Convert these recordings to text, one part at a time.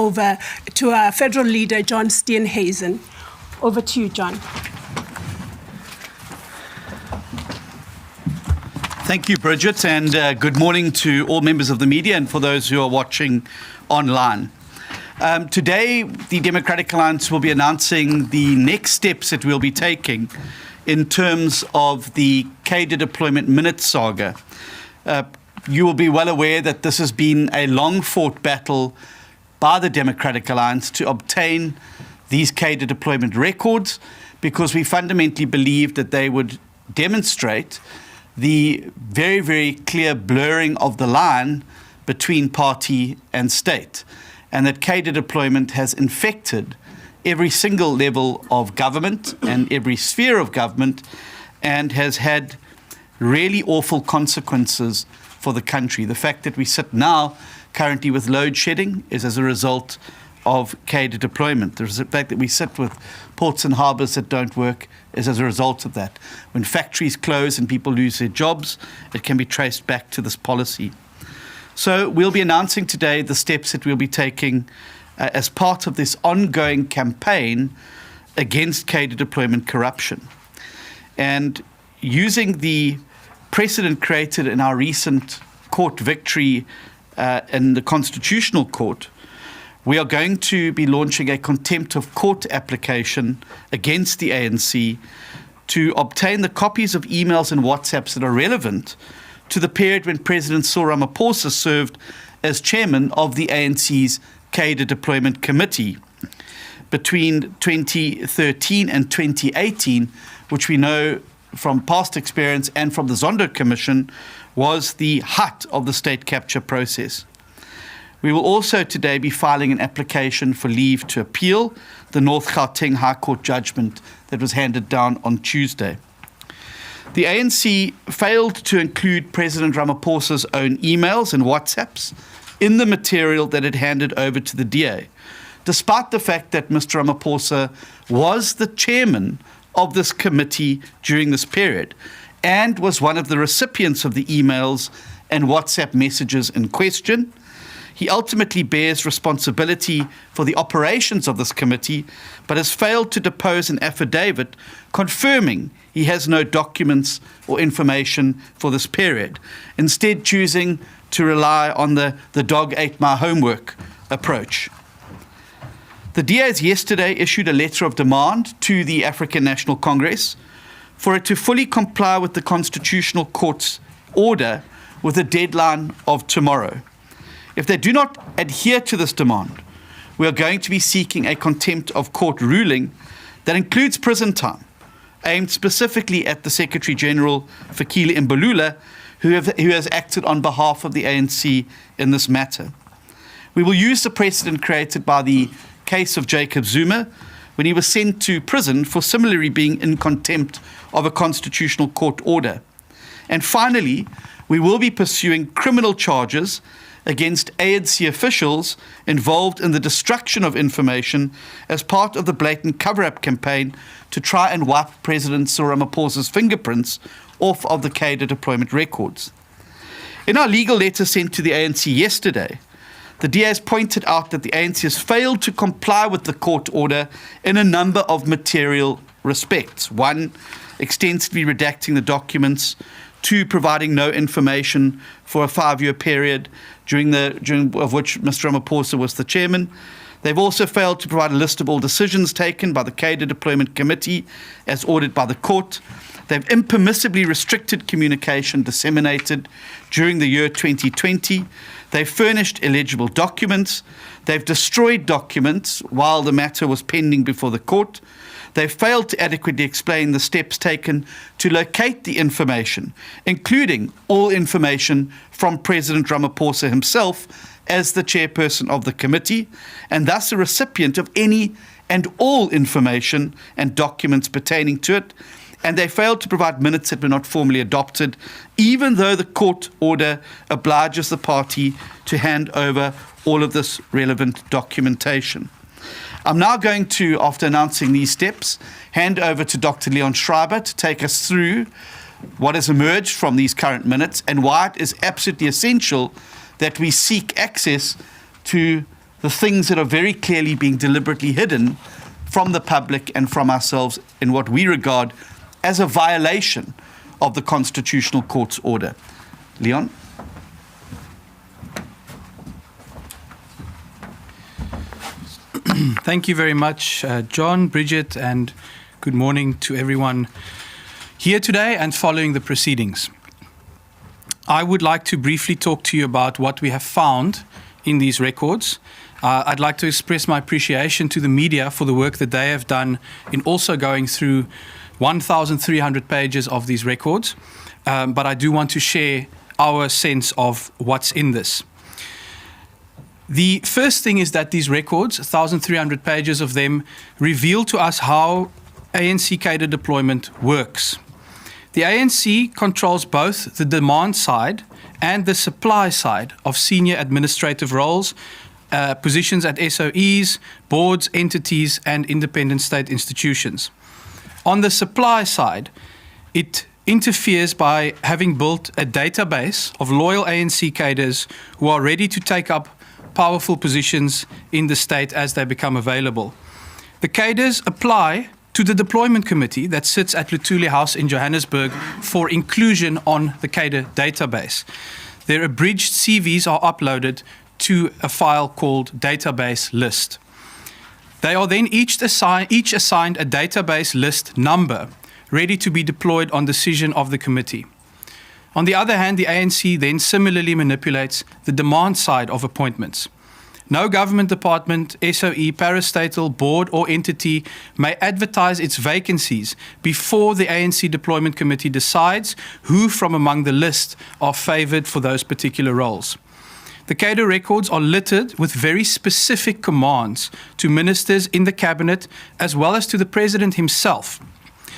over to our federal leader, John Steenhuisen. Over to you, John. Thank you, Bridget, and good morning to all members of the media and for those who are watching online. Today, the Democratic Alliance will be announcing the next steps that we'll be taking in terms of the cadre deployment minute saga. You will be well aware that this has been a long-fought battle by the Democratic Alliance to obtain these cadre deployment records, because we fundamentally believe that they would demonstrate the very, very clear blurring of the line between party and state, and that cadre deployment has infected every single level of government and every sphere of government, and has had really awful consequences for the country. The fact that we sit now currently with load shedding is as a result of cadre deployment. The fact that we sit with ports and harbours that don't work is as a result of that. When factories close and people lose their jobs, it can be traced back to this policy. So we'll be announcing today the steps that we'll be taking as part of this ongoing campaign against cadre deployment corruption. And using the precedent created in our recent court victory in the Constitutional Court, we are going to be launching a contempt of court application against the ANC to obtain the copies of emails and WhatsApps that are relevant to the period when President Ramaphosa served as chairman of the ANC's cadre deployment committee between 2013 and 2018, which we know from past experience and from the Zondo Commission was the height of the state capture process. We will also today be filing an application for leave to appeal the North Gauteng High Court judgment that was handed down on Tuesday. The ANC failed to include President Ramaphosa's own emails and WhatsApps in the material that it handed over to the DA, despite the fact that Mr. Ramaphosa was the chairman of this committee during this period and was one of the recipients of the emails and WhatsApp messages in question. He ultimately bears responsibility for the operations of this committee, but has failed to depose an affidavit confirming he has no documents or information for this period, instead choosing to rely on the dog ate my homework approach. The DAs yesterday issued a letter of demand to the African National Congress for it to fully comply with the Constitutional Court's order with a deadline of tomorrow. If they do not adhere to this demand, we are going to be seeking a contempt of court ruling that includes prison time, aimed specifically at the Secretary General, Fikile Mbalula, who has acted on behalf of the ANC in this matter. We will use the precedent created by the case of Jacob Zuma when he was sent to prison for similarly being in contempt of a Constitutional Court order. And finally, we will be pursuing criminal charges against ANC officials involved in the destruction of information as part of the blatant cover-up campaign to try and wipe President Ramaphosa's fingerprints off of the cadre deployment records. In our legal letter sent to the ANC yesterday, the DAs pointed out that the ANC has failed to comply with the court order in a number of material respects. One, extensively redacting the documents. Two, providing no information for a 5-year period during of which Mr. Ramaphosa was the chairman. They've also failed to provide a list of all decisions taken by the cadre deployment committee as ordered by the court. They've impermissibly restricted communication disseminated during the year 2020. They've furnished illegible documents. They've destroyed documents while the matter was pending before the court. They failed to adequately explain the steps taken to locate the information, including all information from President Ramaphosa himself as the chairperson of the committee, and thus a recipient of any and all information and documents pertaining to it. And they failed to provide minutes that were not formally adopted, even though the court order obliges the party to hand over all of this relevant documentation. I'm now going to, after announcing these steps, hand over to Dr. Leon Schreiber to take us through what has emerged from these current minutes and why it is absolutely essential that we seek access to the things that are very clearly being deliberately hidden from the public and from ourselves in what we regard as a violation of the Constitutional Court's order. Leon? Thank you very much, John, Bridget, and good morning to everyone here today and following the proceedings. I would like to briefly talk to you about what we have found in these records. I'd like to express my appreciation to the media for the work that they have done in also going through 1,300 pages of these records, but I do want to share our sense of what's in this. The first thing is that these records, 1,300 pages of them, reveal to us how ANC cadre deployment works. The ANC controls both the demand side and the supply side of senior administrative roles, positions at SOEs, boards, entities, and independent state institutions. On the supply side, it interferes by having built a database of loyal ANC cadres who are ready to take up powerful positions in the state as they become available. The cadres apply to the deployment committee that sits at Luthuli House in Johannesburg for inclusion on the cadre database. Their abridged CVs are uploaded to a file called database list. They are then each assigned a database list number ready to be deployed on decision of the committee. On the other hand, the ANC then similarly manipulates the demand side of appointments. No government department, SOE, parastatal, board or entity may advertise its vacancies before the ANC Deployment Committee decides who from among the list are favoured for those particular roles. The cadre records are littered with very specific commands to ministers in the cabinet as well as to the president himself,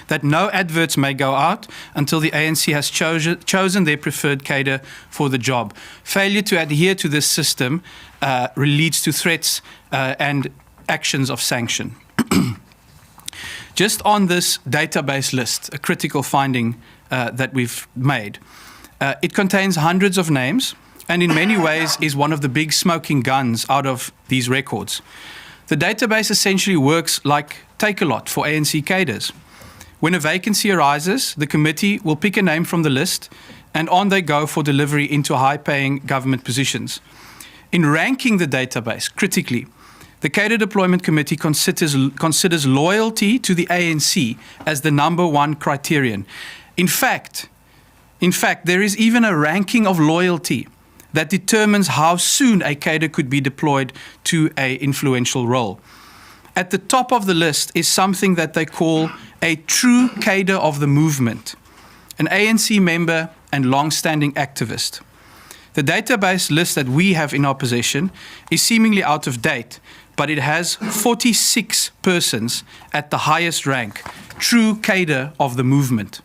that no adverts may go out until the ANC has chosen their preferred cadre for the job. Failure to adhere to this system leads to threats and actions of sanction. Just on this database list, a critical finding that we've made, it contains hundreds of names and in many ways is one of the big smoking guns out of these records. The database essentially works like Take-A-Lot for ANC cadres. When a vacancy arises, the committee will pick a name from the list and on they go for delivery into high-paying government positions. In ranking the database critically, the Cadre Deployment Committee considers loyalty to the ANC as the number one criterion. In fact, there is even a ranking of loyalty that determines how soon a cadre could be deployed to an influential role. At the top of the list is something that they call a true cadre of the movement, an ANC member and long-standing activist. The database list that we have in our possession is seemingly out of date, but it has 46 persons at the highest rank, true cadre of the movement.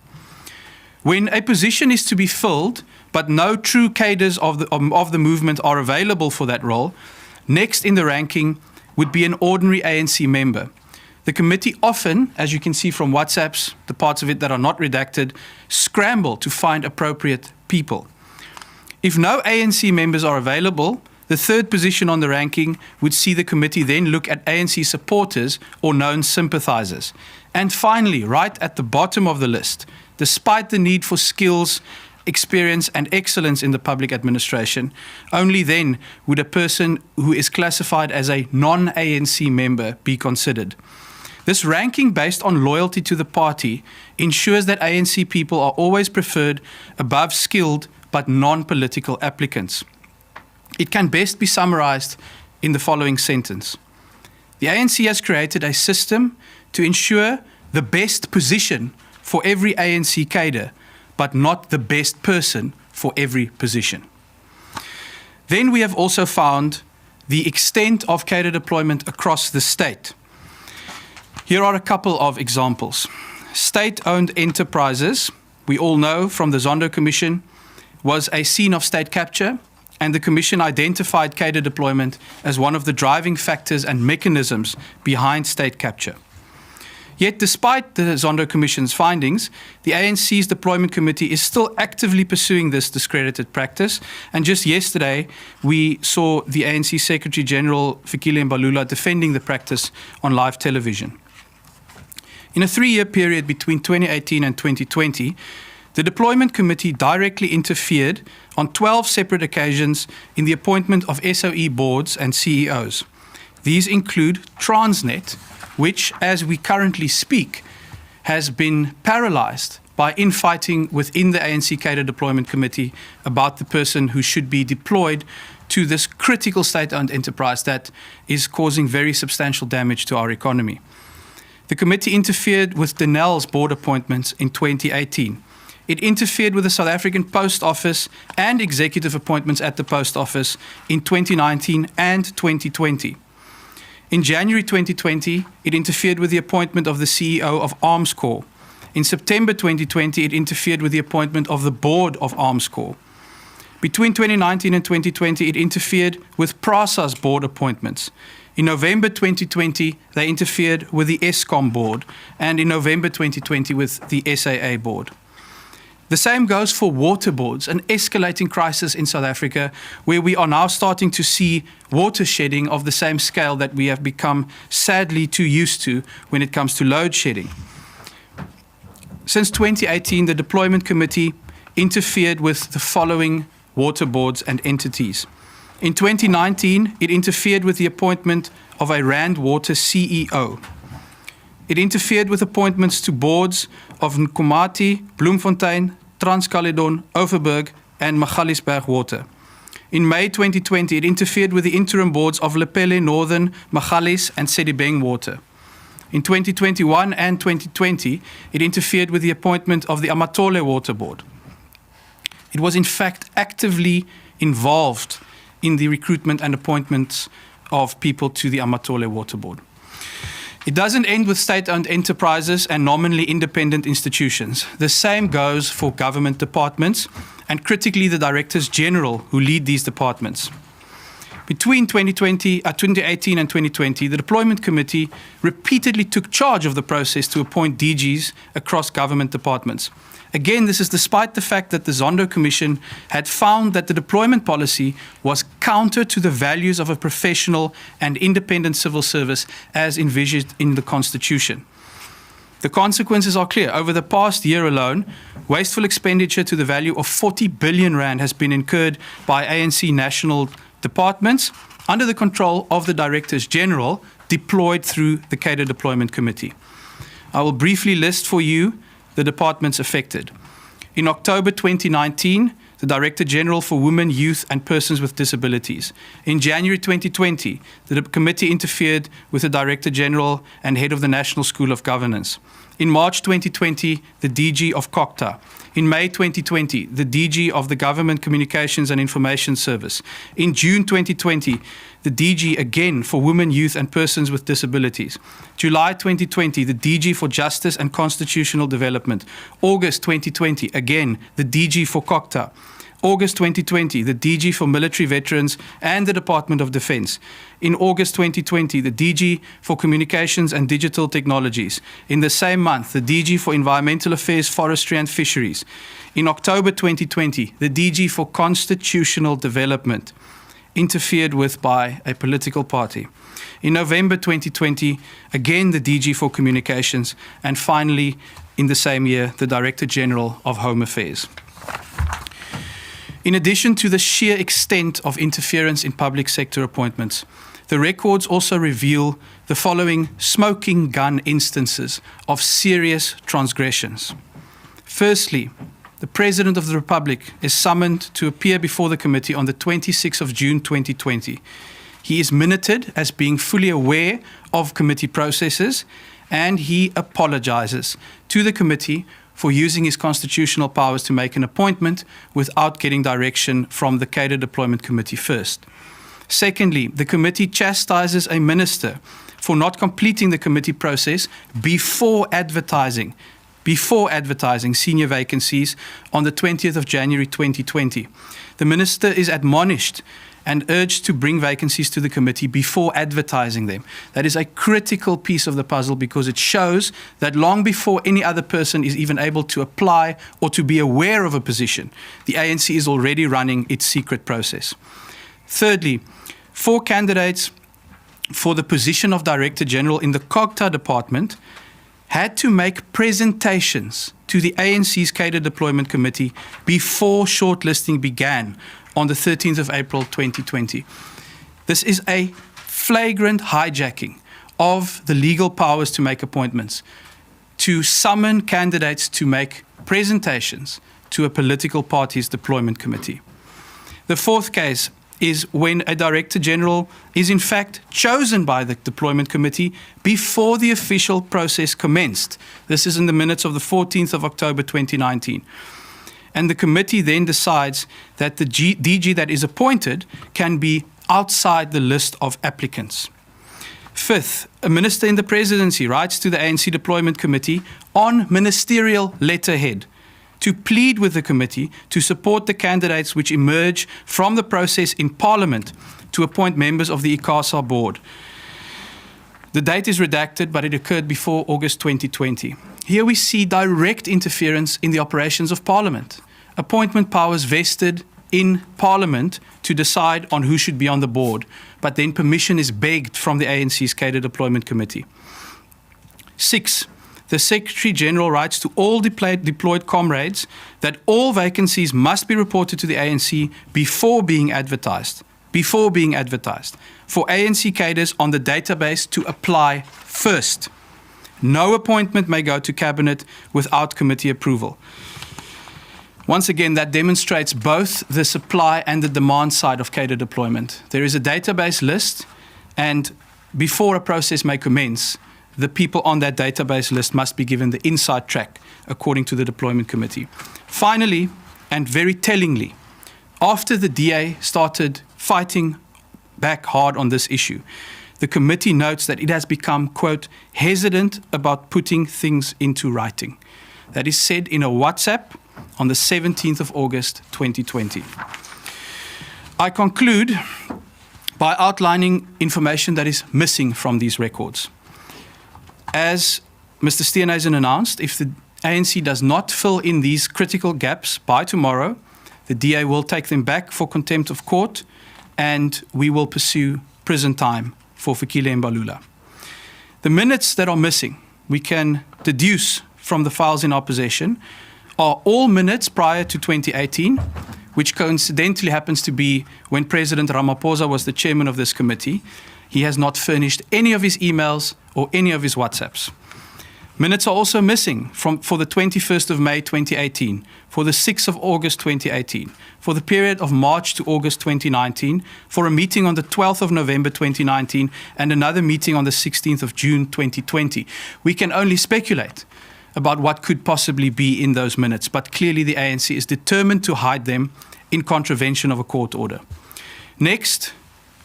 When a position is to be filled, but no true cadres of the movement are available for that role, next in the ranking would be an ordinary ANC member. The committee often, as you can see from WhatsApps, the parts of it that are not redacted, scramble to find appropriate people. If no ANC members are available, the third position on the ranking would see the committee then look at ANC supporters or known sympathizers. And finally, right at the bottom of the list, despite the need for skills, experience and excellence in the public administration, only then would a person who is classified as a non-ANC member be considered. This ranking based on loyalty to the party ensures that ANC people are always preferred above skilled but non-political applicants. It can best be summarized in the following sentence. The ANC has created a system to ensure the best position for every ANC cadre, but not the best person for every position. Then we have also found the extent of cadre deployment across the state. Here are a couple of examples. State-owned enterprises, we all know from the Zondo Commission, was a scene of state capture, and the Commission identified cadre deployment as one of the driving factors and mechanisms behind state capture. Yet, despite the Zondo Commission's findings, the ANC's Deployment Committee is still actively pursuing this discredited practice. And just yesterday, we saw the ANC Secretary-General, Fikile Mbalula, defending the practice on live television. In a 3-year period between 2018 and 2020, the Deployment Committee directly interfered on 12 separate occasions in the appointment of SOE boards and CEOs. These include Transnet, which, as we currently speak, has been paralyzed by infighting within the ANC Cadre Deployment Committee about the person who should be deployed to this critical state-owned enterprise that is causing very substantial damage to our economy. The committee interfered with Denel's board appointments in 2018. It interfered with the South African Post Office and executive appointments at the Post Office in 2019 and 2020. In January 2020, it interfered with the appointment of the CEO of Arms Corps. In September 2020, it interfered with the appointment of the board of Arms Corps. Between 2019 and 2020, it interfered with PRASA's board appointments. In November 2020, they interfered with the ESCOM board, and in November 2020 with the SAA board. The same goes for water boards, an escalating crisis in South Africa, where we are now starting to see water shedding of the same scale that we have become sadly too used to when it comes to load shedding. Since 2018, the Deployment Committee interfered with the following water boards and entities. In 2019, it interfered with the appointment of a Rand Water CEO. It interfered with appointments to boards of Nkomati, Bloemfontein, Transcaledon, Overberg, and Magaliesberg Water. In May 2020, it interfered with the interim boards of Lepelle Northern, Magalies, and Sedibeng Water. In 2021 and 2020, it interfered with the appointment of the Amatole Water Board. It was in fact actively involved in the recruitment and appointments of people to the Amatole Water Board. It doesn't end with state-owned enterprises and nominally independent institutions. The same goes for government departments and critically the directors general who lead these departments. Between 2018 and 2020, the Deployment Committee repeatedly took charge of the process to appoint DGs across government departments. Again, this is despite the fact that the Zondo Commission had found that the deployment policy was counter to the values of a professional and independent civil service as envisioned in the Constitution. The consequences are clear. Over the past year alone, wasteful expenditure to the value of 40 billion rand has been incurred by ANC national departments under the control of the Directors General deployed through the Cadre Deployment Committee. I will briefly list for you the departments affected. In October 2019, the Director General for Women, Youth and Persons with Disabilities. In January 2020, the committee interfered with the Director General and Head of the National School of Governance. In March 2020, the DG of COCTA. In May 2020, the DG of the Government Communications and Information Service. In June 2020, the DG again for Women, Youth and Persons with Disabilities. July 2020, the DG for Justice and Constitutional Development. August 2020, again, the DG for COCTA. August 2020, the DG for Military Veterans and the Department of Defense. In August 2020, the DG for Communications and Digital Technologies. In the same month, the DG for Environmental Affairs, Forestry and Fisheries. In October 2020, the DG for Constitutional Development, interfered with by a political party. In November 2020, again the DG for Communications, and finally, in the same year, the Director General of Home Affairs. In addition to the sheer extent of interference in public sector appointments, the records also reveal the following smoking gun instances of serious transgressions. Firstly, the President of the Republic is summoned to appear before the committee on the 26th of June 2020. He is minuted as being fully aware of committee processes, and he apologizes to the committee for using his constitutional powers to make an appointment without getting direction from the Cadre Deployment Committee first. Secondly, the committee chastises a minister for not completing the committee process before advertising senior vacancies on the 20th of January 2020. The minister is admonished and urged to bring vacancies to the committee before advertising them. That is a critical piece of the puzzle because it shows that long before any other person is even able to apply or to be aware of a position, the ANC is already running its secret process. Thirdly, 4 candidates for the position of Director General in the COGTA department had to make presentations to the ANC's Cadre Deployment Committee before shortlisting began on the 13th of April 2020. This is a flagrant hijacking of the legal powers to make appointments, to summon candidates to make presentations to a political party's deployment committee. The fourth case is when a Director General is in fact chosen by the Deployment Committee before the official process commenced. This is in the minutes of the 14th of October 2019. And the committee then decides that the DG that is appointed can be outside the list of applicants. Fifth, a minister in the presidency writes to the ANC Deployment Committee on ministerial letterhead to plead with the committee to support the candidates which emerge from the process in Parliament to appoint members of the ICASA board. The date is redacted, but it occurred before August 2020. Here we see direct interference in the operations of Parliament. Appointment powers vested in Parliament to decide on who should be on the board, but then permission is begged from the ANC's Cadre Deployment Committee. 6. The Secretary General writes to all deployed comrades that all vacancies must be reported to the ANC before being advertised. For ANC cadres on the database to apply first. No appointment may go to Cabinet without committee approval. Once again, that demonstrates both the supply and the demand side of cadre deployment. There is a database list, and before a process may commence, the people on that database list must be given the inside track according to the Deployment Committee. Finally, and very tellingly, after the DA started fighting back hard on this issue, the committee notes that it has become, quote, hesitant about putting things into writing. That is said in a WhatsApp on the 17th of August 2020. I conclude by outlining information that is missing from these records. As Mr. Steenhuisen announced, if the ANC does not fill in these critical gaps by tomorrow, the DA will take them back for contempt of court, and we will pursue prison time for Fikile Mbalula. The minutes that are missing, we can deduce from the files in our possession, are all minutes prior to 2018, which coincidentally happens to be when President Ramaphosa was the chairman of this committee. He has not furnished any of his emails or any of his WhatsApps. Minutes are also missing for the 21st of May 2018, for the 6th of August 2018, for the period of March to August 2019, for a meeting on the 12th of November 2019, and another meeting on the 16th of June 2020. We can only speculate about what could possibly be in those minutes, but clearly the ANC is determined to hide them in contravention of a court order. Next,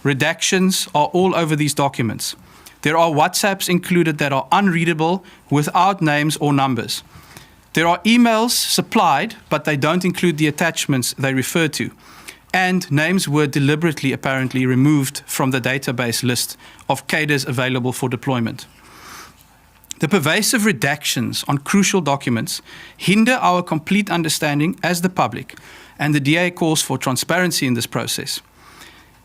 redactions are all over these documents. There are WhatsApps included that are unreadable without names or numbers. There are emails supplied, but they don't include the attachments they refer to. And names were deliberately, apparently, removed from the database list of cadres available for deployment. The pervasive redactions on crucial documents hinder our complete understanding as the public, and the DA calls for transparency in this process.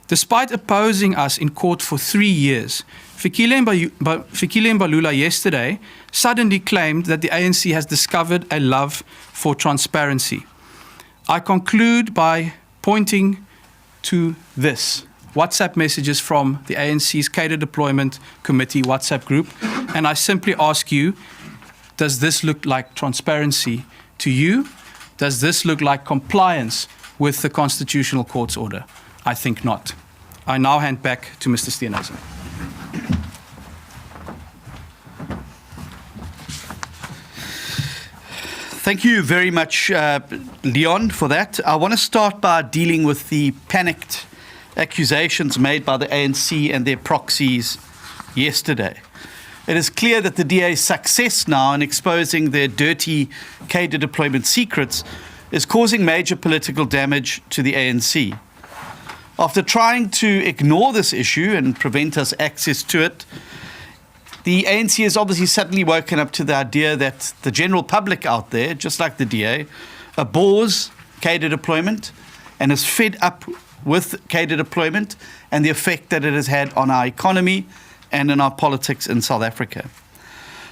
Despite opposing us in court for 3 years, Fikile Mbalula yesterday suddenly claimed that the ANC has discovered a love for transparency. I conclude by pointing to this. WhatsApp messages from the ANC's Cadre Deployment Committee WhatsApp group, and I simply ask you, does this look like transparency to you? Does this look like compliance with the Constitutional Court's order? I think not. I now hand back to Mr. Steenhuisen. Thank you very much, Leon, for that. I want to start by dealing with the panicked accusations made by the ANC and their proxies yesterday. It is clear that the DA's success now in exposing their dirty cadre deployment secrets is causing major political damage to the ANC. After trying to ignore this issue and prevent us access to it, the ANC has obviously suddenly woken up to the idea that the general public out there, just like the DA, abhors cadre deployment and is fed up with cadre deployment and the effect that it has had on our economy and in our politics in South Africa.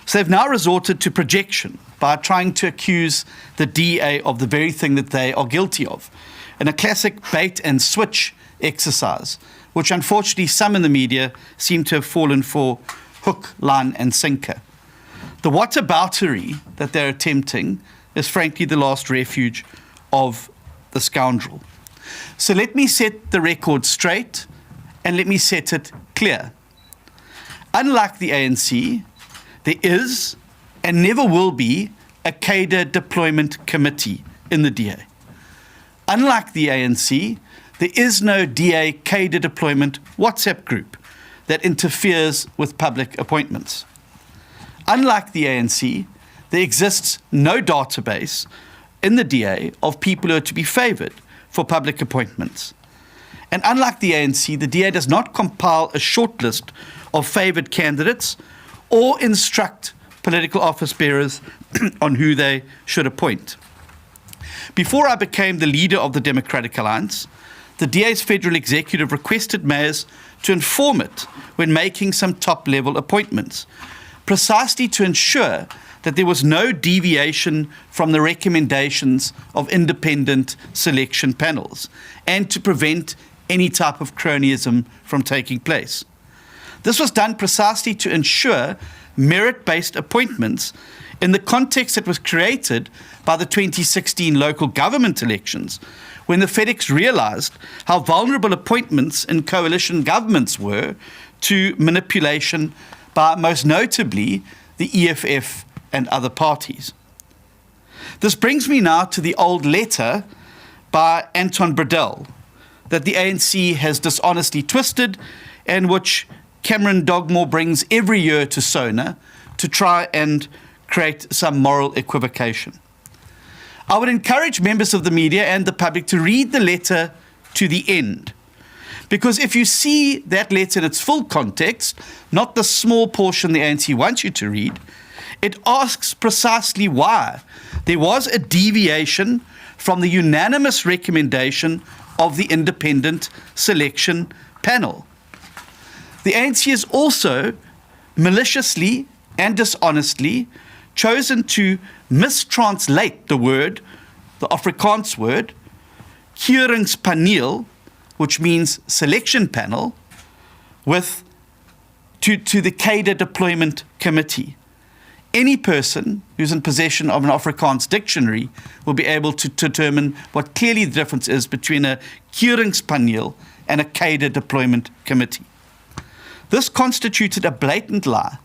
So they've now resorted to projection by trying to accuse the DA of the very thing that they are guilty of, in a classic bait and switch exercise, which unfortunately some in the media seem to have fallen for hook, line and sinker. The whataboutery that they're attempting is frankly the last refuge of the scoundrel. So let me set the record straight and let me set it clear. Unlike the ANC, there is and never will be a cadre deployment committee in the DA. Unlike the ANC, there is no DA cadre deployment WhatsApp group that interferes with public appointments. Unlike the ANC, there exists no database in the DA of people who are to be favoured for public appointments. And unlike the ANC, the DA does not compile a shortlist of favoured candidates or instruct political office bearers on who they should appoint. Before I became the leader of the Democratic Alliance, the DA's federal executive requested mayors to inform it when making some top-level appointments, precisely to ensure that there was no deviation from the recommendations of independent selection panels and to prevent any type of cronyism from taking place. This was done precisely to ensure merit-based appointments in the context that was created by the 2016 local government elections, when the FedEx realized how vulnerable appointments in coalition governments were to manipulation by, most notably, the EFF and other parties. This brings me now to the old letter by Anton Bredell that the ANC has dishonestly twisted and which Cameron Dogmore brings every year to SONA to try and create some moral equivocation. I would encourage members of the media and the public to read the letter to the end. Because if you see that letter in its full context, not the small portion the ANC wants you to read, it asks precisely why there was a deviation from the unanimous recommendation of the independent selection panel. The ANC has also maliciously and dishonestly chosen to mistranslate the word, the Afrikaans word, keuringspaneel, which means selection panel, to the cadre deployment committee. Any person who's in possession of an Afrikaans dictionary will be able to determine what clearly the difference is between a keuringspaneel and a cadre deployment committee. This constituted a blatant lie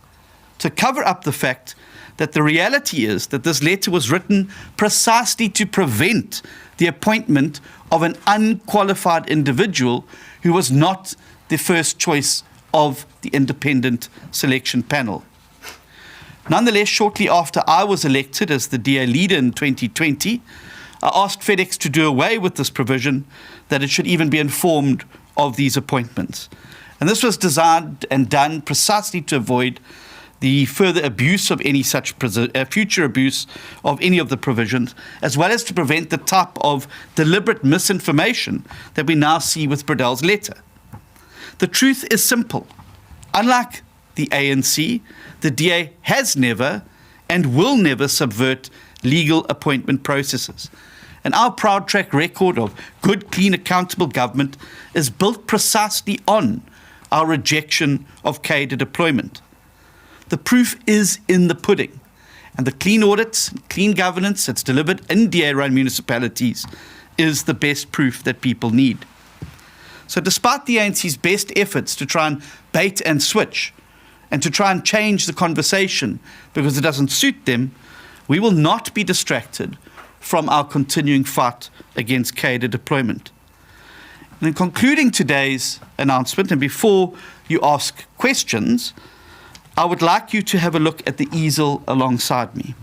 to cover up the fact that the reality is that this letter was written precisely to prevent the appointment of an unqualified individual who was not the first choice of the independent selection panel. Nonetheless, shortly after I was elected as the DA leader in 2020, I asked FedEx to do away with this provision, that it should even be informed of these appointments. And this was designed and done precisely to avoid the further abuse of any such future abuse of any of the provisions, as well as to prevent the type of deliberate misinformation that we now see with Bredell's letter. The truth is simple. Unlike the ANC, the DA has never and will never subvert legal appointment processes. And our proud track record of good, clean, accountable government is built precisely on our rejection of cadre deployment. The proof is in the pudding, and the clean audits, clean governance that's delivered in DA-run municipalities is the best proof that people need. So despite the ANC's best efforts to try and bait and switch and to try and change the conversation because it doesn't suit them, we will not be distracted from our continuing fight against cadre deployment. And in concluding today's announcement, and before you ask questions, I would like you to have a look at the easel alongside me,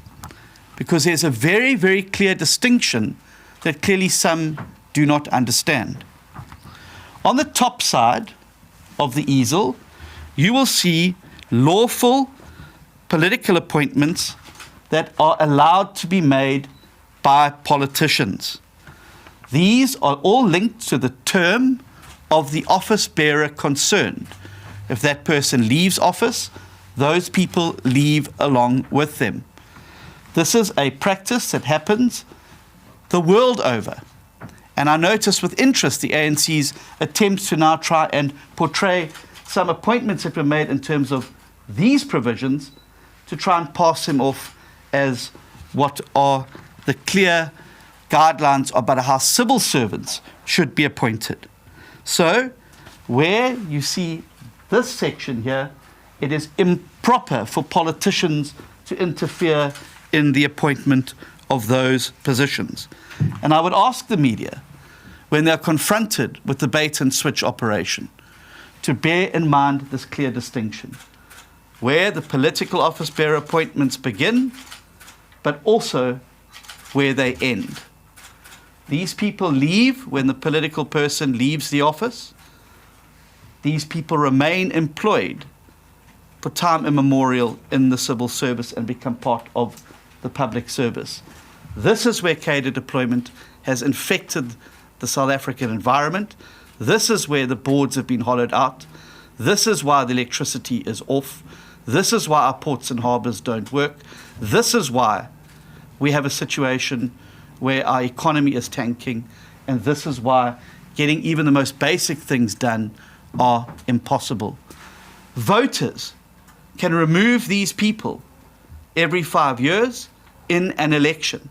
because there's a very, very clear distinction that clearly some do not understand. On the top side of the easel, you will see lawful political appointments that are allowed to be made by politicians. These are all linked to the term of the office bearer concerned. If that person leaves office, those people leave along with them. This is a practice that happens the world over. And I notice with interest the ANC's attempts to now try and portray some appointments that were made in terms of these provisions to try and pass them off as what are the clear guidelines about how civil servants should be appointed. So, where you see this section here, it is improper for politicians to interfere in the appointment of those positions. And I would ask the media, when they're confronted with the bait and switch operation, to bear in mind this clear distinction, where the political office bearer appointments begin, but also where they end. These people leave when the political person leaves the office. These people remain employed for time immemorial in the civil service and become part of the public service. This is where cadre deployment has infected the South African environment. This is where the boards have been hollowed out. This is why the electricity is off. This is why our ports and harbours don't work. This is why we have a situation where our economy is tanking. And this is why getting even the most basic things done are impossible. Voters can remove these people every 5 years in an election.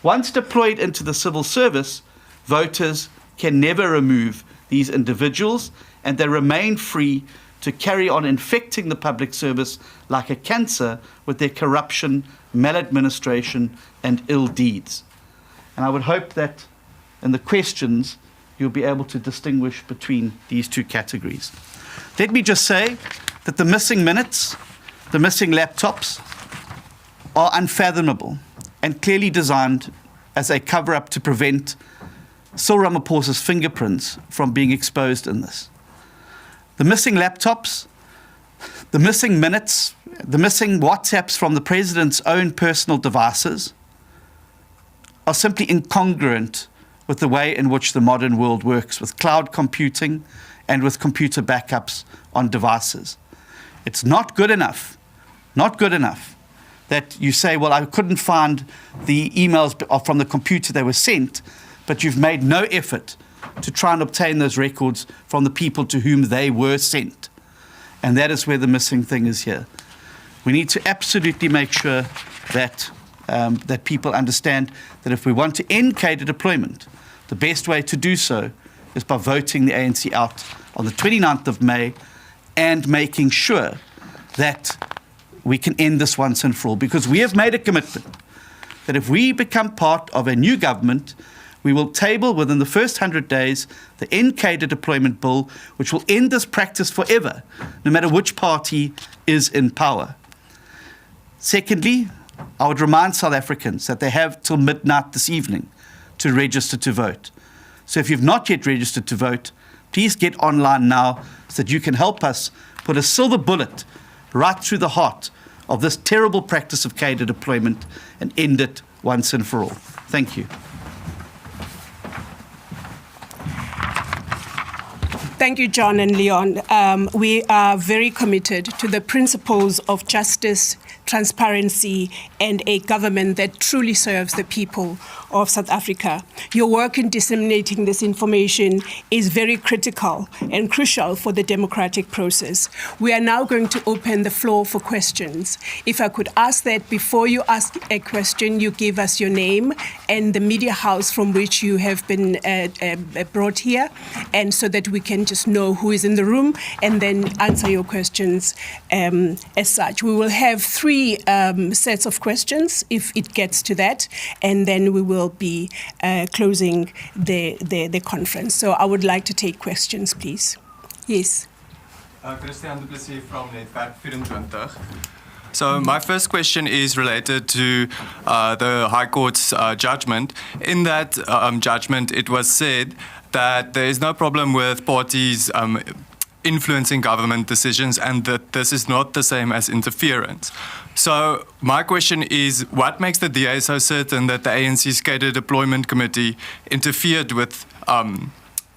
Once deployed into the civil service, voters can never remove these individuals, and they remain free to carry on infecting the public service like a cancer with their corruption, maladministration, and ill deeds. And I would hope that in the questions you'll be able to distinguish between these two categories. Let me just say that the missing minutes, the missing laptops, are unfathomable and clearly designed as a cover-up to prevent Cyril Ramaphosa's fingerprints from being exposed in this. The missing laptops, the missing minutes, the missing WhatsApps from the president's own personal devices are simply incongruent with the way in which the modern world works, with cloud computing and with computer backups on devices. It's not good enough that you say, well, I couldn't find the emails from the computer they were sent, but you've made no effort to try and obtain those records from the people to whom they were sent. And that is where the missing thing is here. We need to absolutely make sure that that people understand that if we want to end cadre deployment, the best way to do so is by voting the ANC out on the 29th of May and making sure that we can end this once and for all. Because we have made a commitment that if we become part of a new government, we will table within the first 100 days the end cadre deployment bill, which will end this practice forever, no matter which party is in power. Secondly, I would remind South Africans that they have till midnight this evening to register to vote. So if you've not yet registered to vote, please get online now so that you can help us put a silver bullet right through the heart of this terrible practice of cadre deployment and end it once and for all. Thank you. Thank you, John and Leon. We are very committed to the principles of justice, transparency, and a government that truly serves the people of South Africa. Your work in disseminating this information is very critical and crucial for the democratic process. We are now going to open the floor for questions. If I could ask that before you ask a question, you give us your name and the media house from which you have been brought here, and so that we can just know who is in the room and then answer your questions as such. We will have three sets of questions if it gets to that, and then we will be closing the conference. So I would like to take questions, please. Yes. Christian Du Plessis from Netwerk 24. So my first question is related to the High Court's judgment. In that judgment, it was said that there is no problem with parties influencing government decisions and that this is not the same as interference. So my question is, what makes the DA so certain that the ANC's cadre deployment committee interfered with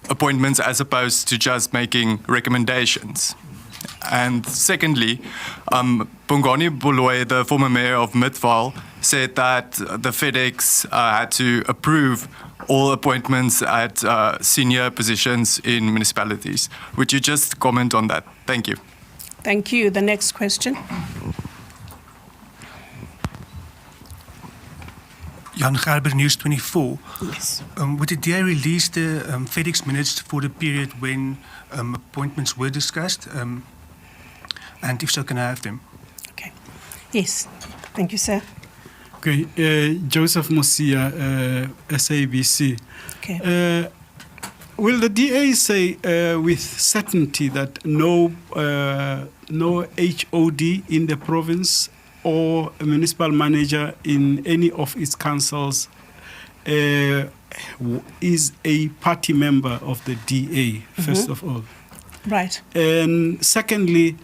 appointments as opposed to just making recommendations? And secondly, Bongani Boloy, the former mayor of Midvaal, said that the FedEx had to approve all appointments at senior positions in municipalities. Would you just comment on that? Thank you. Thank you. The next question. Jan Gerber, News 24. Yes. Would the DA release the FedEx minutes for the period when appointments were discussed? And if so, can I have them? Okay. Yes. Thank you, sir. Okay, Joseph Musia, SABC. Okay. Will the DA say with certainty that no HOD in the province or a municipal manager in any of its councils is a party member of the DA, first of all? Right. And secondly,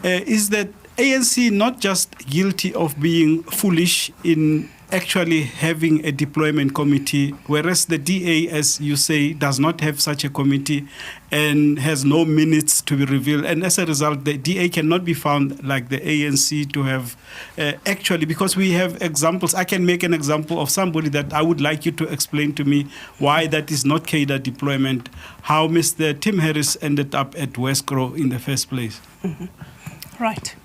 is that ANC not just guilty of being foolish in actually having a deployment committee, whereas the DA, as you say, does not have such a committee and has no minutes to be revealed. And as a result, the DA cannot be found like the ANC to have actually, because we have examples. I can make an example of somebody that I would like you to explain to me why that is not cadre deployment, how Mr. Tim Harris ended up at Westcrow in the first place. Right.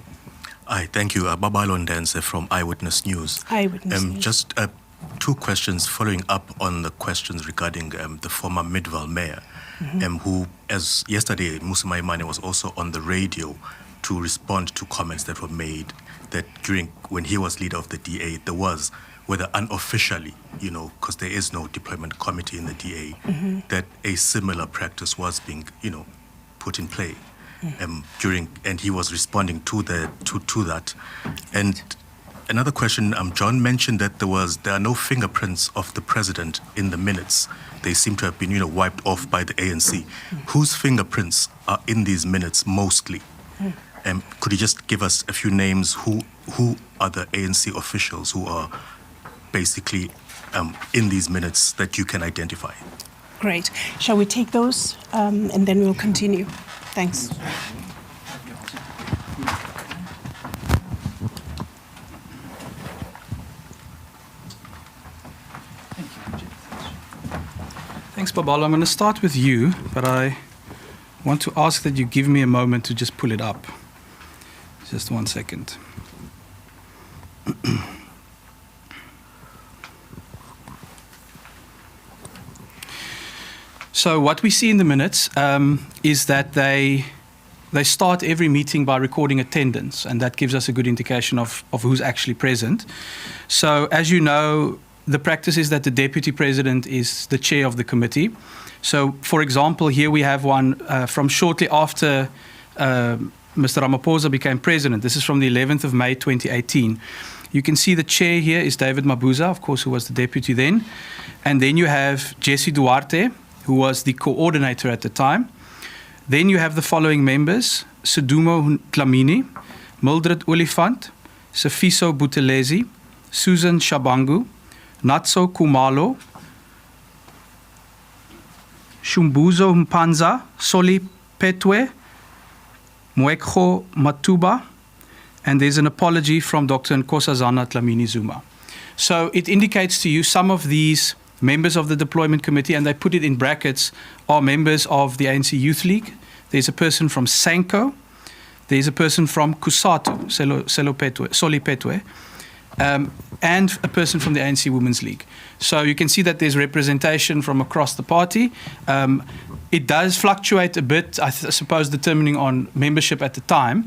Hi, thank you. Babalon Dancer from Eyewitness News. Eyewitness News. Just two questions following up on the questions regarding the former Midvaal mayor, who, as yesterday, Musa Maimane was also on the radio to respond to comments that were made that when he was leader of the DA, there was, whether unofficially, because there is no deployment committee in the DA, that a similar practice was being, put in play. And he was responding to that. And another question, John mentioned that there are no fingerprints of the president in the minutes. They seem to have been, wiped off by the ANC. Whose fingerprints are in these minutes mostly? Could you just give us a few names? Who are the ANC officials who are basically in these minutes that you can identify? Great. Shall we take those and then we'll continue? Thanks. Thanks, Babalo. I'm going to start with you, but I want to ask that you give me a moment to just pull it up. Just 1 second. So what we see in the minutes is that they start every meeting by recording attendance, and that gives us a good indication of who's actually present. So as you know, the practice is that the deputy president is the chair of the committee. So, for example, here we have one from shortly after Mr. Ramaphosa became president. This is from the 11th of May 2018. You can see the chair here is David Mabuza, of course, who was the deputy then. And then you have Jesse Duarte, who was the coordinator at the time. Then you have the following members: Sedumo Dlamini, Mildred Olifant, Sifiso Buthelezi, Susan Shabangu, Natso Kumalo, Shumbuzo Mpanza, Soli Petwe, Mwekho Matuba, and there's an apology from Dr. Nkosazana Dlamini Zuma. So it indicates to you some of these members of the deployment committee, and they put it in brackets, are members of the ANC Youth League. There's a person from Sanko. There's a person from Kusatu, Soli Petwe, and a person from the ANC Women's League. So you can see that there's representation from across the party. It does fluctuate a bit, I suppose, depending on membership at the time.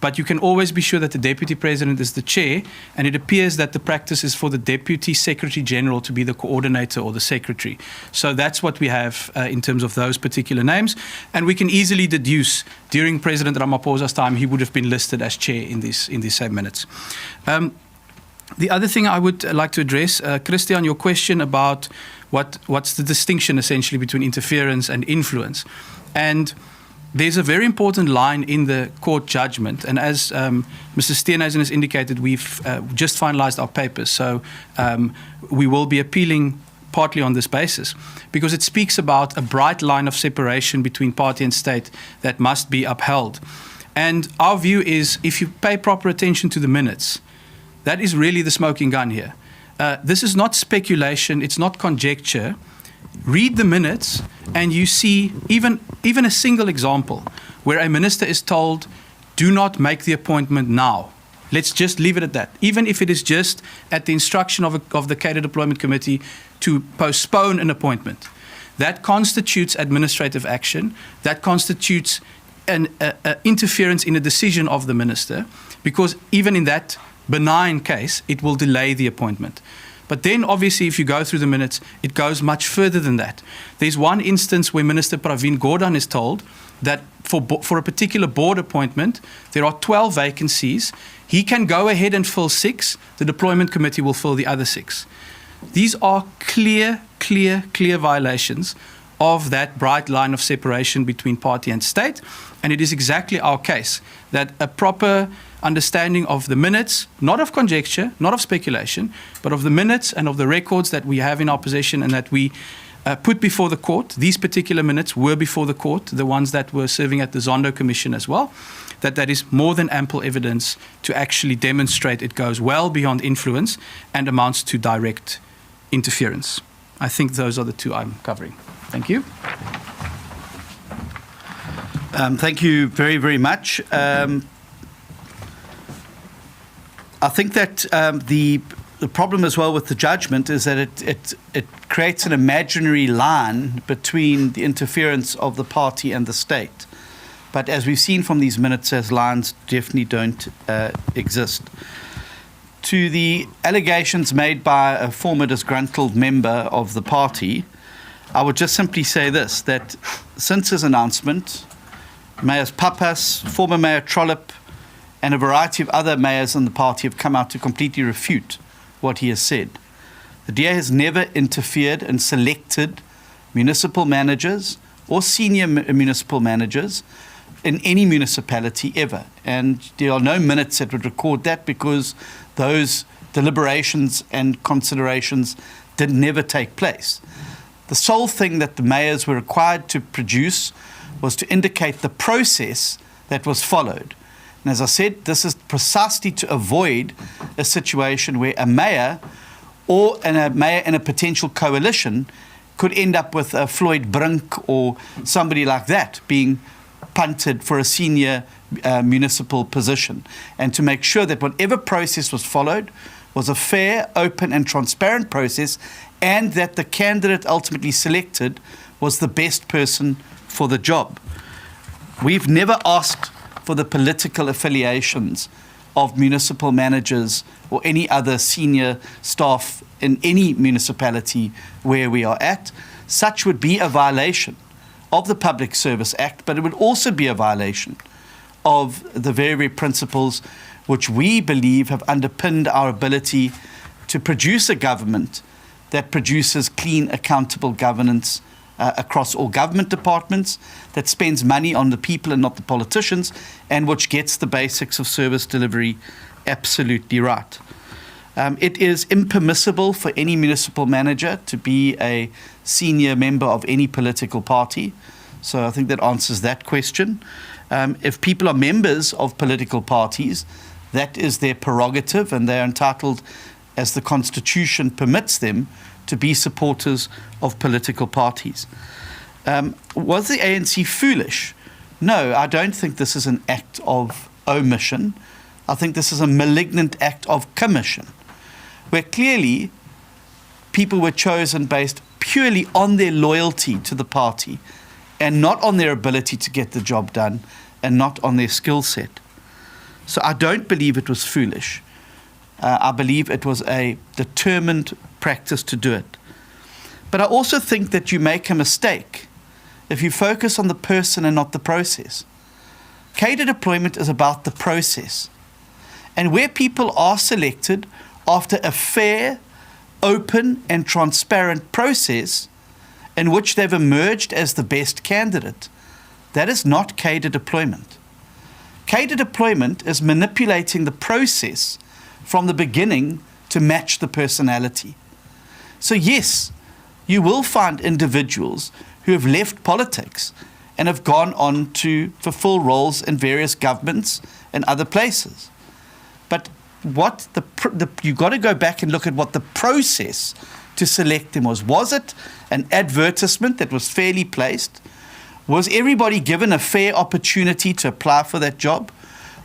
But you can always be sure that the Deputy President is the chair, and it appears that the practice is for the Deputy Secretary General to be the coordinator or the secretary. So that's what we have in terms of those particular names. And we can easily deduce during President Ramaphosa's time, he would have been listed as chair in these same minutes. The other thing I would like to address, Christian, your question about what's the distinction essentially between interference and influence. And there's a very important line in the court judgment, and as Mr. Steenhuisen has indicated, we've just finalized our papers, so we will be appealing partly on this basis, because it speaks about a bright line of separation between party and state that must be upheld. And our view is, if you pay proper attention to the minutes, that is really the smoking gun here. This is not speculation, it's not conjecture. Read the minutes and you see even a single example where a minister is told, do not make the appointment now. Let's just leave it at that. Even if it is just at the instruction of the cadre deployment committee to postpone an appointment. That constitutes administrative action. That constitutes an interference in a decision of the minister, because even in that benign case, it will delay the appointment. But then, obviously, if you go through the minutes, it goes much further than that. There's one instance where Minister Pravin Gordhan is told that for a particular board appointment, there are 12 vacancies. He can go ahead and fill 6. The deployment committee will fill the other 6. These are clear violations of that bright line of separation between party and state. And it is exactly our case that a proper understanding of the minutes, not of conjecture, not of speculation, but of the minutes and of the records that we have in our possession and that we put before the court. These particular minutes were before the court, the ones that were serving at the Zondo Commission as well, that is more than ample evidence to actually demonstrate it goes well beyond influence and amounts to direct interference. I think those are the two I'm covering. Thank you. Thank you very, very much. I think that the problem as well with the judgment is that it creates an imaginary line between the interference of the party and the state. But as we've seen from these minutes, those lines definitely don't exist. To the allegations made by a former disgruntled member of the party, I would just simply say this, that since his announcement, Mayors Papas, former Mayor Trollip, and a variety of other mayors in the party have come out to completely refute what he has said. The DA has never interfered and selected municipal managers or senior municipal managers in any municipality ever. And there are no minutes that would record that, because those deliberations and considerations did never take place. The sole thing that the mayors were required to produce was to indicate the process that was followed. And as I said, this is precisely to avoid a situation where a mayor or a mayor in a potential coalition could end up with a Floyd Brink or somebody like that being punted for a senior municipal position, and to make sure that whatever process was followed was a fair, open and transparent process, and that the candidate ultimately selected was the best person for the job. We've never asked for the political affiliations of municipal managers or any other senior staff in any municipality where we are at. Such would be a violation of the Public Service Act, but it would also be a violation of the very, very principles which we believe have underpinned our ability to produce a government that produces clean, accountable governance across all government departments, that spends money on the people and not the politicians, and which gets the basics of service delivery absolutely right. It is impermissible for any municipal manager to be a senior member of any political party. So I think that answers that question. If people are members of political parties, that is their prerogative, and they're entitled, as the Constitution permits them, to be supporters of political parties. Was the ANC foolish? No, I don't think this is an act of omission. I think this is a malignant act of commission, where clearly people were chosen based purely on their loyalty to the party and not on their ability to get the job done and not on their skill set. So I don't believe it was foolish. I believe it was a determined practice to do it. But I also think that you make a mistake if you focus on the person and not the process. Cadre deployment is about the process. And where people are selected after a fair, open and transparent process in which they've emerged as the best candidate, that is not cadre deployment. Cadre deployment is manipulating the process from the beginning to match the personality. So yes, you will find individuals who have left politics and have gone on to fulfill roles in various governments and other places. But what you've got to go back and look at what the process to select them was. Was it an advertisement that was fairly placed? Was everybody given a fair opportunity to apply for that job?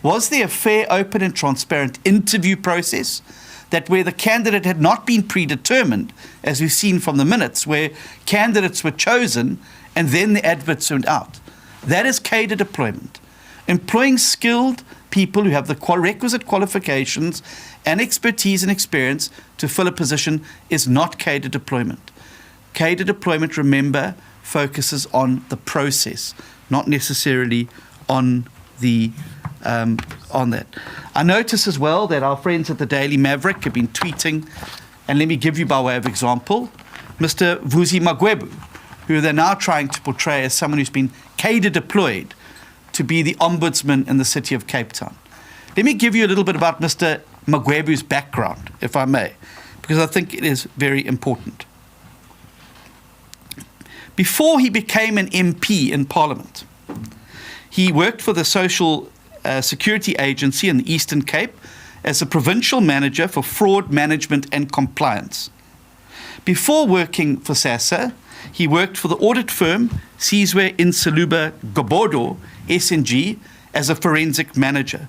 Was there a fair, open and transparent interview process that where the candidate had not been predetermined, as we've seen from the minutes, where candidates were chosen and then the adverts went out? That is cadre deployment. Employing skilled people who have the requisite qualifications and expertise and experience to fill a position is not cadre deployment. Cadre deployment, remember, focuses on the process, not necessarily on the on that. I notice as well that our friends at the Daily Maverick have been tweeting, and let me give you by way of example, Mr. Vusi Magwebu, who they're now trying to portray as someone who's been cadre deployed to be the ombudsman in the city of Cape Town. Let me give you a little bit about Mr. Magwebu's background, if I may, because I think it is very important. Before he became an MP in Parliament, he worked for the Social Security Agency in the Eastern Cape as a provincial manager for fraud management and compliance. Before working for SASSA, he worked for the audit firm Sizwe Insaluba Gobodo, SNG, as a forensic manager.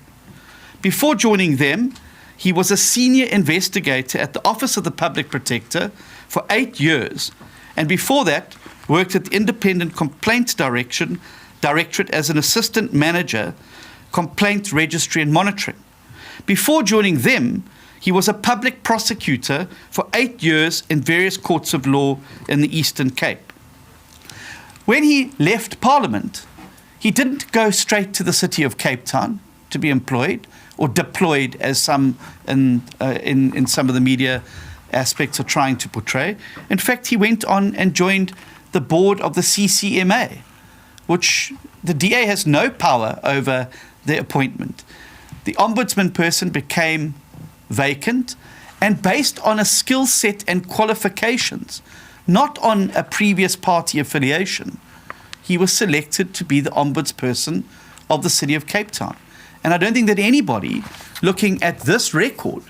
Before joining them, he was a senior investigator at the Office of the Public Protector for 8 years, and before that, worked at the Independent Complaints Directorate as an assistant manager, complaint registry and monitoring. Before joining them, he was a public prosecutor for 8 years in various courts of law in the Eastern Cape. When he left Parliament, he didn't go straight to the city of Cape Town to be employed or deployed, as some in some of the media aspects are trying to portray. In fact, he went on and joined the board of the CCMA, which the DA has no power over the appointment. The ombudsman person became vacant, and based on a skill set and qualifications, not on a previous party affiliation, he was selected to be the ombudsperson of the city of Cape Town. And I don't think that anybody looking at this record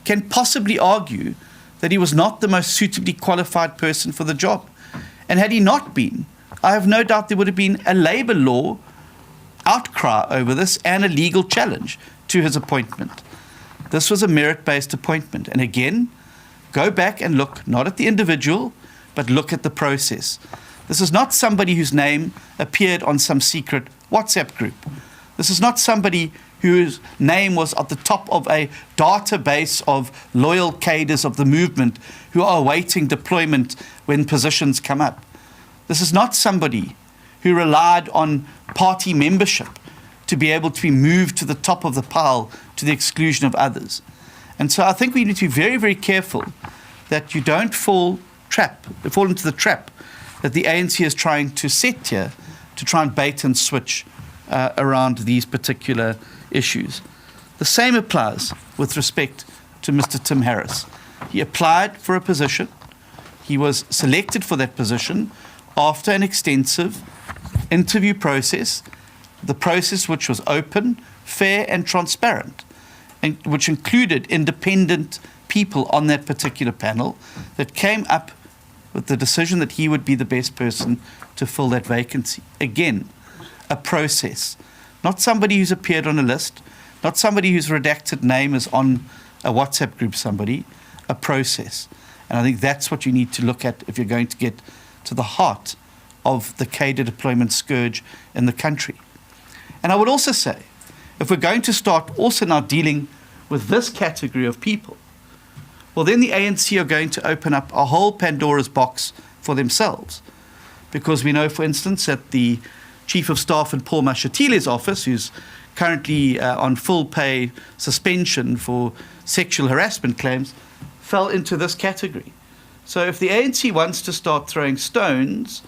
can possibly argue that he was not the most suitably qualified person for the job. And had he not been, I have no doubt there would have been a labour law outcry over this and a legal challenge to his appointment. This was a merit-based appointment. And again, go back and look not at the individual, but look at the process. This is not somebody whose name appeared on some secret WhatsApp group. This is not somebody whose name was at the top of a database of loyal cadres of the movement who are awaiting deployment when positions come up. This is not somebody who relied on party membership to be able to be moved to the top of the pile to the exclusion of others. And so I think we need to be very, very careful that you don't fall into the trap that the ANC is trying to set here to try and bait and switch around these particular issues. The same applies with respect to Mr. Tim Harris. He applied for a position. He was selected for that position after an extensive interview process, the process which was open, fair and transparent, and which included independent people on that particular panel that came up with the decision that he would be the best person to fill that vacancy. Again, a process, not somebody who's appeared on a list, not somebody whose redacted name is on a WhatsApp group, somebody, a process. And I think that's what you need to look at if you're going to get to the heart of the cadre deployment scourge in the country. And I would also say if we're going to start also now dealing with this category of people, well, then the ANC are going to open up a whole Pandora's box for themselves. Because we know, for instance, that the Chief of Staff in Paul Mashatile's office, who's currently on full pay suspension for sexual harassment claims, fell into this category. So if the ANC wants to start throwing stones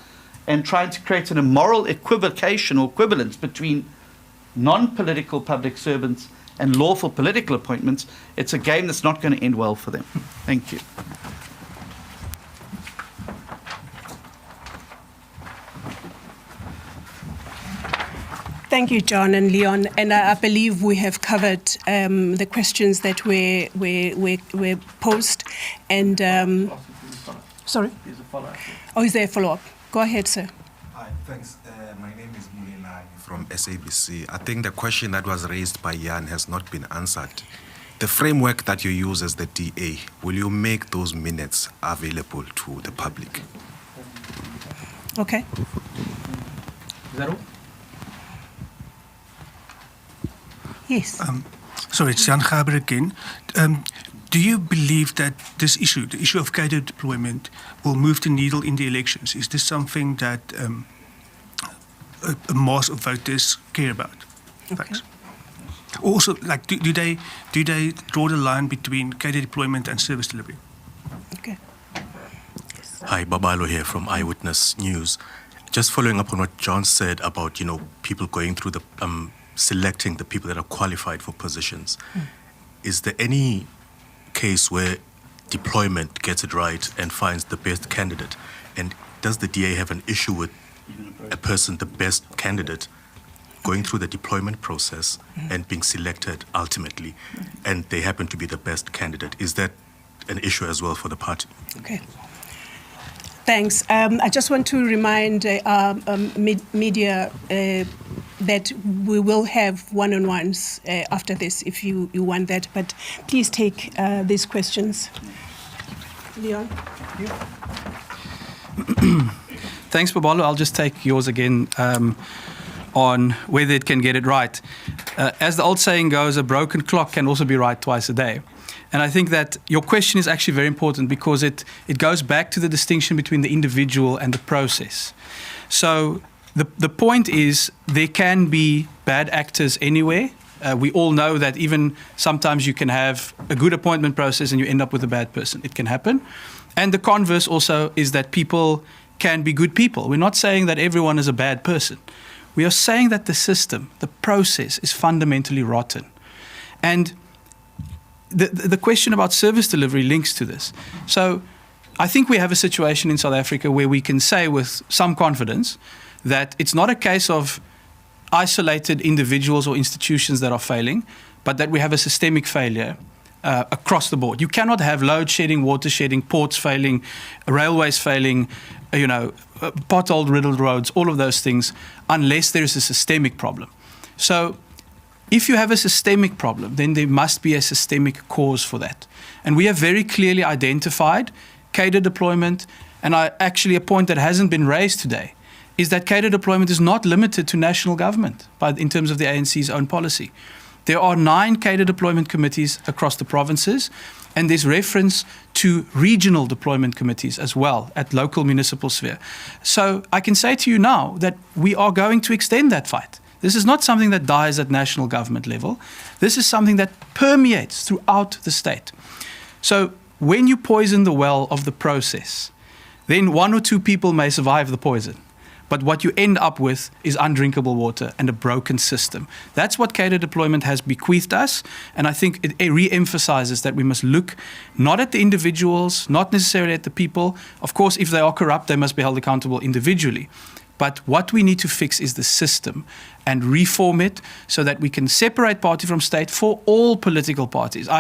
and trying to create an immoral equivocation or equivalence between non-political public servants and lawful political appointments, it's a game that's not going to end well for them. Thank you. Thank you, John and Leon. And I believe we have covered the questions that were posed. And sorry? There's a follow-up. Oh, is there a follow-up? Go ahead, sir. Hi, thanks. My name is Mulena from SABC. I think the question that was raised by Jan has not been answered. The framework that you use as the DA, will you make those minutes available to the public? Okay. Is that all? Yes. Sorry, it's Jan Schreiber again. Do you believe that this issue, the issue of cadre deployment, will move the needle in the elections? Is this something that a mass of voters care about? Okay. Thanks. Also, like, do they draw the line between cadre deployment and service delivery? Okay. Hi, Babalo here from Eyewitness News. Just following up on what John said about, people going through the selecting the people that are qualified for positions. Is there any case where deployment gets it right and finds the best candidate? And does the DA have an issue with a person, the best candidate, going through the deployment process and being selected ultimately, and they happen to be the best candidate? Is that an issue as well for the party? Okay. Thanks. I just want to remind media that we will have one-on-ones after this if you want that. But please take these questions. Leon? Thanks, Babalo. I'll just take yours again on whether it can get it right. As the old saying goes, a broken clock can also be right twice a day. And I think that your question is actually very important because it goes back to the distinction between the individual and the process. So the point is there can be bad actors anywhere. We all know that even sometimes you can have a good appointment process and you end up with a bad person. It can happen. And the converse also is that people can be good people. We're not saying that everyone is a bad person. We are saying that the system, the process is fundamentally rotten. And the question about service delivery links to this. So I think we have a situation in South Africa where we can say with some confidence that it's not a case of isolated individuals or institutions that are failing, but that we have a systemic failure across the board. You cannot have load shedding, water shedding, ports failing, railways failing, pothole riddled roads, all of those things, unless there is a systemic problem. So if you have a systemic problem, then there must be a systemic cause for that. And we have very clearly identified cadre deployment, and actually a point that hasn't been raised today is that cadre deployment is not limited to national government in terms of the ANC's own policy. There are 9 cadre deployment committees across the provinces, and there's reference to regional deployment committees as well at local municipal sphere. So I can say to you now that we are going to extend that fight. This is not something that dies at national government level. This is something that permeates throughout the state. So when you poison the well of the process, then 1 or 2 people may survive the poison. But what you end up with is undrinkable water and a broken system. That's what cadre deployment has bequeathed us. And I think it re-emphasizes that we must look not at the individuals, not necessarily at the people. Of course, if they are corrupt, they must be held accountable individually. But what we need to fix is the system and reform it so that we can separate party from state for all political parties.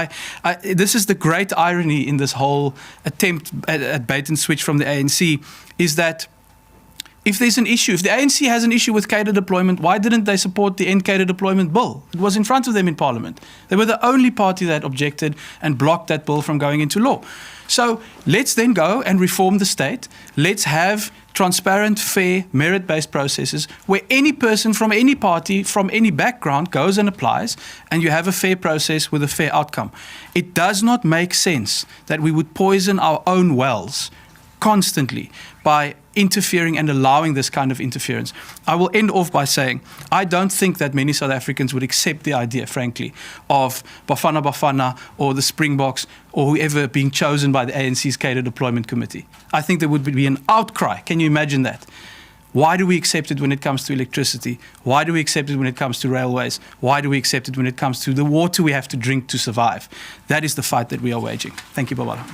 This is the great irony in this whole attempt at bait and switch from the ANC, is that If there's an issue, if the ANC has an issue with cadre deployment, why didn't they support the End Cadre Deployment Bill? It was in front of them in Parliament. They were the only party that objected and blocked that bill from going into law. So let's then go and reform the state. Let's have transparent, fair, merit-based processes where any person from any party, from any background goes and applies, and you have a fair process with a fair outcome. It does not make sense that we would poison our own wells constantly by interfering and allowing this kind of interference. I will end off by saying I don't think that many South Africans would accept the idea, frankly, of Bafana Bafana or the Springboks or whoever being chosen by the ANC's cadre deployment committee. I think there would be an outcry. Can you imagine that? Why do we accept it when it comes to electricity? Why do we accept it when it comes to railways? Why do we accept it when it comes to the water we have to drink to survive? That is the fight that we are waging. Thank you, Babala.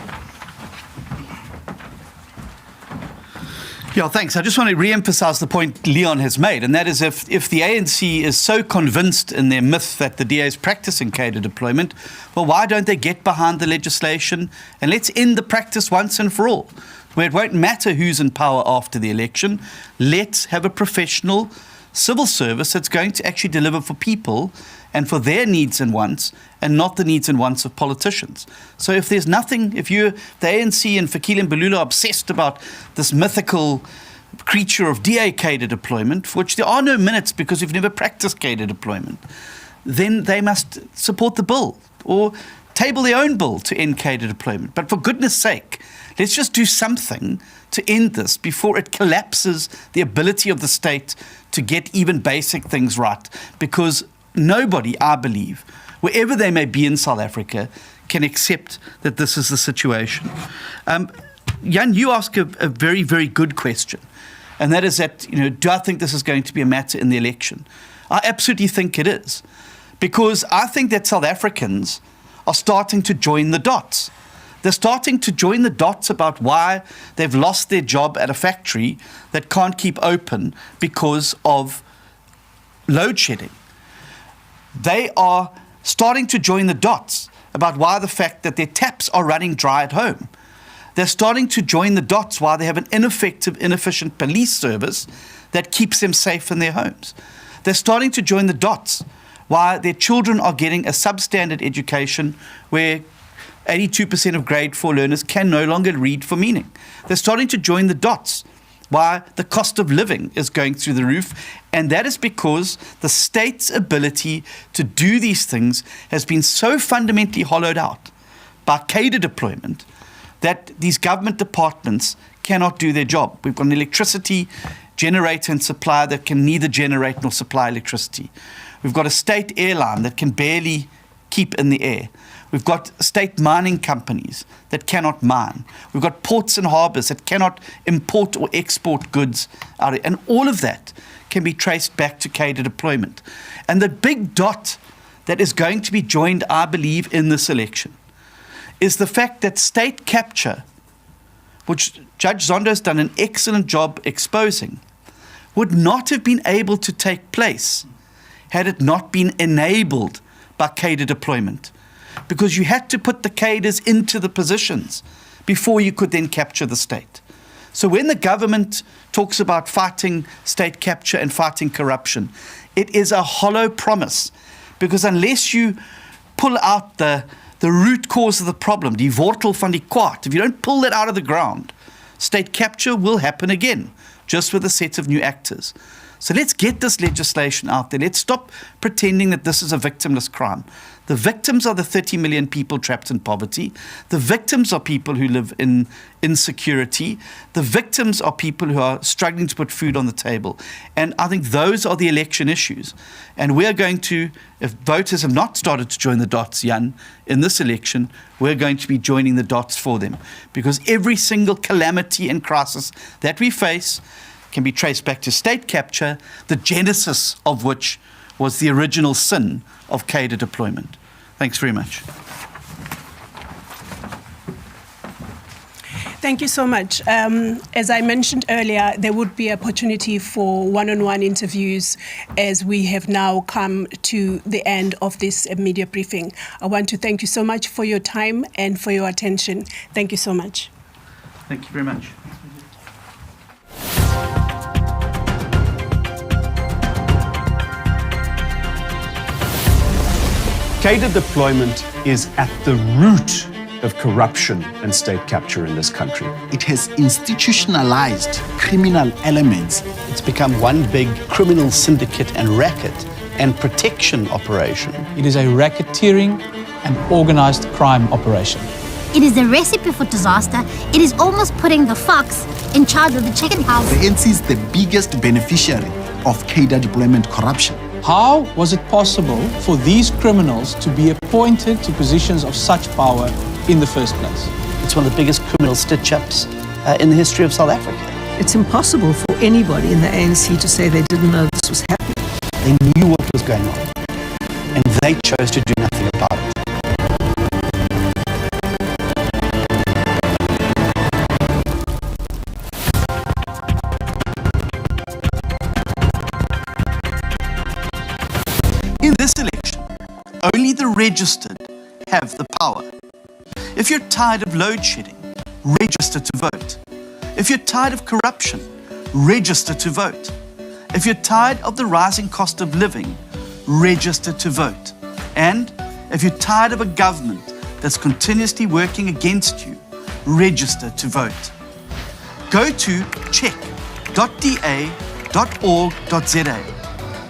Yeah, thanks. I just want to re-emphasize the point Leon has made, and that is if the ANC is so convinced in their myth that the DA is practicing cadre deployment, well, why don't they get behind the legislation and let's end the practice once and for all, where it won't matter who's in power after the election. Let's have a professional civil service that's going to actually deliver for people and for their needs and wants, and not the needs and wants of politicians. So if there's nothing, if the ANC and Fikile Mbalula are obsessed about this mythical creature of DA cadre deployment, for which there are no minutes because we've never practiced cadre deployment, then they must support the bill or table their own bill to end cadre deployment. But for goodness sake, let's just do something to end this before it collapses the ability of the state to get even basic things right, because nobody, I believe, wherever they may be in South Africa, can accept that this is the situation. Jan, you ask a very, very good question, and that is that, do I think this is going to be a matter in the election? I absolutely think it is, because I think that South Africans are starting to join the dots. They're starting to join the dots about why they've lost their job at a factory that can't keep open because of load shedding. They are starting to join the dots about why the fact that their taps are running dry at home. They're starting to join the dots why they have an ineffective, inefficient police service that keeps them safe in their homes. They're starting to join the dots why their children are getting a substandard education where 82% of grade 4 learners can no longer read for meaning. They're starting to join the dots why the cost of living is going through the roof, and that is because the state's ability to do these things has been so fundamentally hollowed out by cadre deployment that these government departments cannot do their job. We've got an electricity generator and supplier that can neither generate nor supply electricity. We've got a state airline that can barely keep in the air. We've got state mining companies that cannot mine. We've got ports and harbours that cannot import or export goods out. And all of that can be traced back to cadre deployment. And the big dot that is going to be joined, I believe, in this election is the fact that state capture, which Judge Zondo has done an excellent job exposing, would not have been able to take place had it not been enabled by cadre deployment. Because you had to put the cadres into the positions before you could then capture the state. So when the government talks about fighting state capture and fighting corruption, it is a hollow promise, because unless you pull out the root cause of the problem, die wortel van die kwaad, if you don't pull that out of the ground, state capture will happen again, just with a set of new actors. So let's get this legislation out there. Let's stop pretending that this is a victimless crime. The victims are the 30 million people trapped in poverty. The victims are people who live in insecurity. The victims are people who are struggling to put food on the table. And I think those are the election issues. And we're going to, if voters have not started to join the dots, Jan, in this election, we're going to be joining the dots for them. Because every single calamity and crisis that we face can be traced back to state capture, the genesis of which was the original sin of cadre deployment. Thanks very much. Thank you so much. As I mentioned earlier, there would be opportunity for one-on-one interviews as we have now come to the end of this media briefing. I want to thank you so much for your time and for your attention. Thank you so much. Thank you very much. Cadre deployment is at the root of corruption and state capture in this country. It has institutionalized criminal elements. It's become one big criminal syndicate and racket and protection operation. It is a racketeering and organized crime operation. It is a recipe for disaster. It is almost putting the fox in charge of the chicken house. The ANC is the biggest beneficiary of cadre deployment corruption. How was it possible for these criminals to be appointed to positions of such power in the first place? It's one of the biggest criminal stitch-ups in the history of South Africa. It's impossible for anybody in the ANC to say they didn't know this was happening. They knew what was going on, and they chose to do nothing about it. In this election, only the registered have the power. If you're tired of load shedding, register to vote. If you're tired of corruption, register to vote. If you're tired of the rising cost of living, register to vote. And if you're tired of a government that's continuously working against you, register to vote. Go to check.da.org.za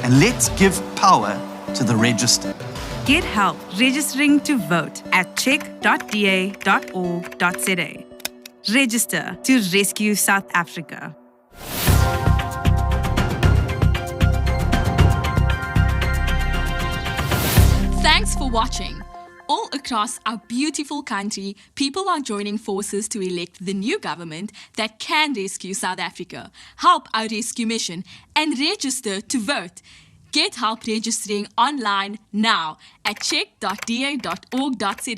and let's give power to the registered. Get help registering to vote at check.da.org.za. Register to rescue South Africa. Thanks for watching. All across our beautiful country, people are joining forces to elect the new government that can rescue South Africa, help our rescue mission, and register to vote. Get help registering online now at check.da.org.za.